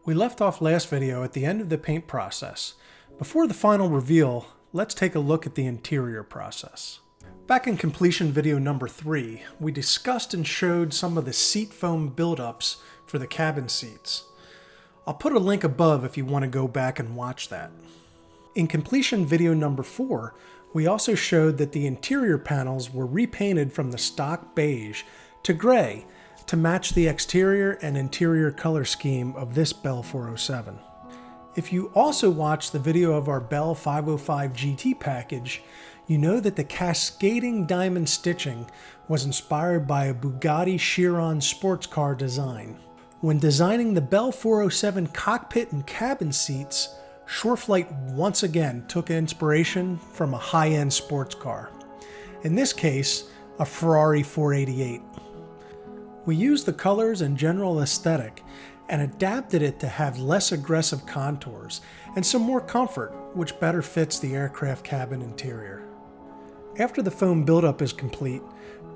We left off last video at the end of the paint process. Before the final reveal, let's take a look at the interior process. Back in completion video number 3, we discussed and showed some of the seat foam buildups for the cabin seats. I'll put a link above if you want to go back and watch that. In completion video number 4, we also showed that the interior panels were repainted from the stock beige to gray to match the exterior and interior color scheme of this Bell 407. If you also watched the video of our Bell 505 GT package, you know that the cascading diamond stitching was inspired by a Bugatti Chiron sports car design. When designing the Bell 407 cockpit and cabin seats, SureFlight once again took inspiration from a high-end sports car. In this case, a Ferrari 488. We used the colors and general aesthetic and adapted it to have less aggressive contours and some more comfort, which better fits the aircraft cabin interior. After the foam buildup is complete,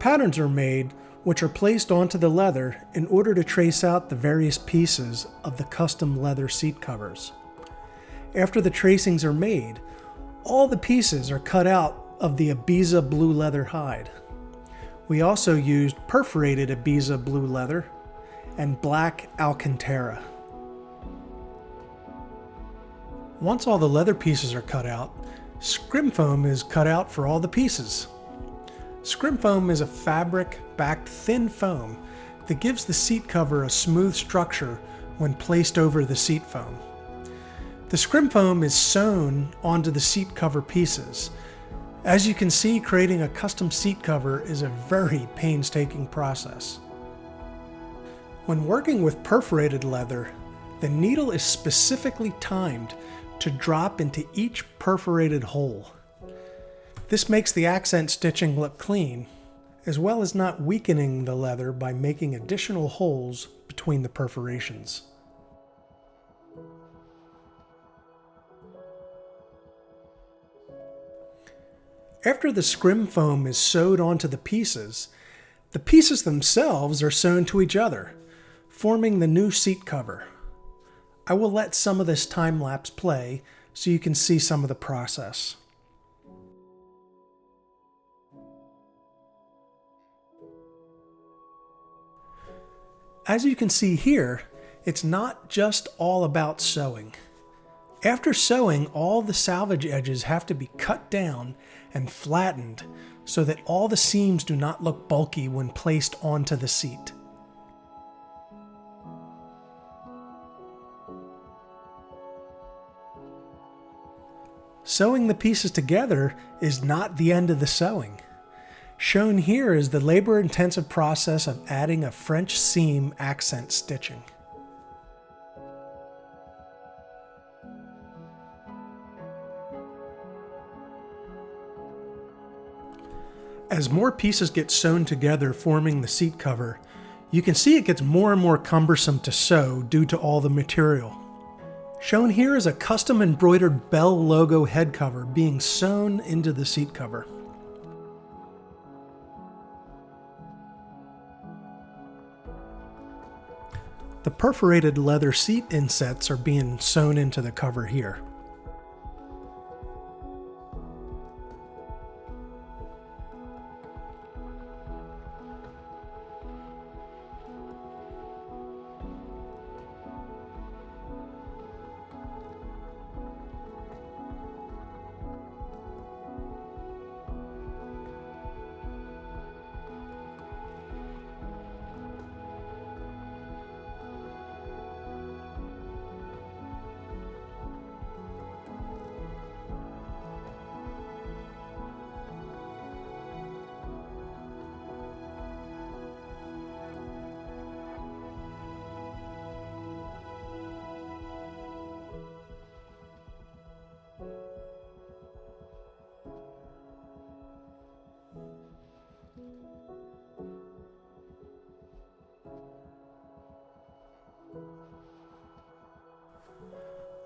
patterns are made which are placed onto the leather in order to trace out the various pieces of the custom leather seat covers. After the tracings are made, all the pieces are cut out of the Ibiza blue leather hide. We also used perforated Ibiza blue leather and black Alcantara. Once all the leather pieces are cut out, scrim foam is cut out for all the pieces. Scrim foam is a fabric-backed thin foam that gives the seat cover a smooth structure when placed over the seat foam. The scrim foam is sewn onto the seat cover pieces. As you can see, creating a custom seat cover is a very painstaking process. When working with perforated leather, the needle is specifically timed to drop into each perforated hole. This makes the accent stitching look clean, as well as not weakening the leather by making additional holes between the perforations. After the scrim foam is sewed onto the pieces themselves are sewn to each other, forming the new seat cover. I will let some of this time lapse play so you can see some of the process. As you can see here, it's not just all about sewing. After sewing, all the salvage edges have to be cut down and flattened so that all the seams do not look bulky when placed onto the seat. Sewing the pieces together is not the end of the sewing. Shown here is the labor-intensive process of adding a French seam accent stitching. As more pieces get sewn together forming the seat cover, you can see it gets more and more cumbersome to sew due to all the material. Shown here is a custom embroidered Bell logo head cover being sewn into the seat cover. The perforated leather seat insets are being sewn into the cover here.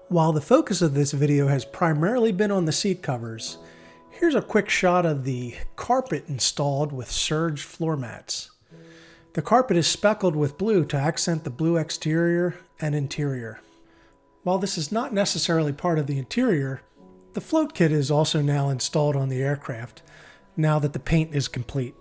While the focus of this video has primarily been on the seat covers, here's a quick shot of the carpet installed with serge floor mats. The carpet is speckled with blue to accent the blue exterior and interior. While this is not necessarily part of the interior, the float kit is also now installed on the aircraft, now that the paint is complete.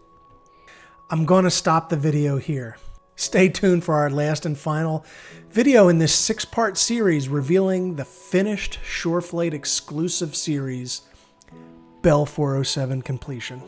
I'm going to stop the video here. Stay tuned for our last and final video in this 6-part series revealing the finished SureFlight exclusive series, Bell 407 completion.